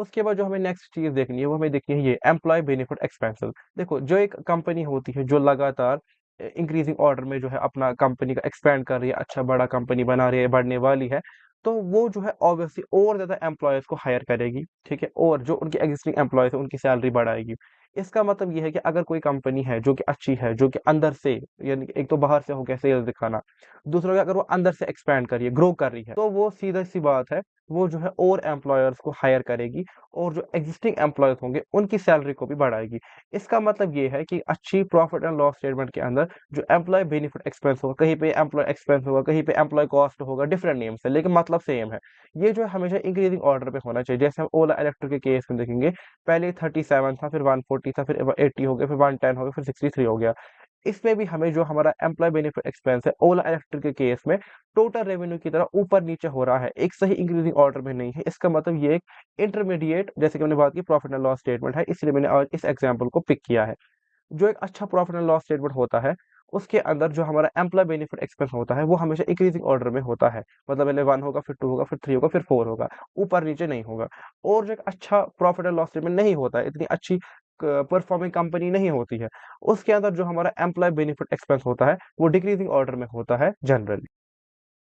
उसके बाद जो हमें नेक्स्ट चीज़ देखनी है, वो हमें देखनी है ये एम्प्लॉयी बेनिफिट एक्सपेंसेस। देखो, जो एक कंपनी होती है, जो लगातार इंक्रीजिंग ऑर्डर में जो है अपना कंपनी का एक्सपेंड कर रही है, अच्छा बड़ा कंपनी बना रही है, बढ़ने वाली है, तो वो जो है ऑब्वियसली और ज़्यादा एम्प्लॉयज़ को हायर करेगी, ठीक है? और जो उनके एक्जिस्टिंग एम्प्लॉयज़ हैं, उनकी सैलरी बढ़ाएगी। इसका मतलब ये है कि अगर कोई कंपनी है, जो कि अच्छी है, जो कि अंदर से, यानी कि एक तो बाहर से हो गया सेल्स दिखाना, दूसरा हो गया अगर वो अंदर से एक्सपेंड कर रही है, ग्रो कर रही है, तो वो सीधा-सी बात है, वो जो है और एम्प्लॉयर्स को हायर करेगी और जो एक्जिस्टिंग एम्प्लॉयज होंगे उनकी सैलरी को भी बढ़ाएगी। इसका मतलब ये है कि अच्छी प्रॉफिट एंड लॉस स्टेटमेंट के अंदर जो एम्प्लॉय बेनिफिट एक्सपेंस होगा, कहीं पे एम्प्लॉय एक्सपेंस होगा, कहीं पे एम्प्लॉय कॉस्ट होगा, डिफरेंट नेम से, लेकिन मतलब सेम है। ये जो है हमेशा इंक्रीजिंग ऑर्डर पे होना चाहिए। जैसे हम ओला इलेक्ट्रिक के केस में देखेंगे, पहले 37 था, फिर 140 था, फिर 80 हो गया, फिर 110 हो गया, फिर 63 हो गया। इसमें भी हमें जो हमारा एम्प्लॉय बेनिफिट एक्सपेंस है ओला इलेक्ट्रिक के केस में टोटल रेवेन्यू की तरह ऊपर नीचे हो रहा है, एक सही इंक्रीजिंग ऑर्डर में नहीं है। इसका मतलब ये एक इंटरमीडिएट, जैसे कि हमने बात की, प्रॉफिट एंड लॉस स्टेटमेंट है, इसलिए मैंने आज इस एग्जांपल को पिक किया है। जो एक अच्छा प्रॉफिट एंड लॉस स्टेटमेंट होता है, उसके अंदर जो हमारा एम्प्लॉय बेनिफिट एक्सपेंस होता है, वो हमेशा इंक्रीजिंग ऑर्डर में होता है। मतलब पहले 1 होगा, फिर 2 होगा, फिर 3 होगा, फिर 4 होगा, ऊपर नीचे नहीं होगा। और जो एक अच्छा प्रॉफिट एंड लॉस स्टेटमेंट नहीं होता है, इतनी अच्छी परफॉर्मिंग कंपनी नहीं होती है, उसके अंदर जो हमारा एम्प्लॉय बेनिफिट एक्सपेंस होता है, वो डिक्रीजिंग ऑर्डर में होता है जनरली।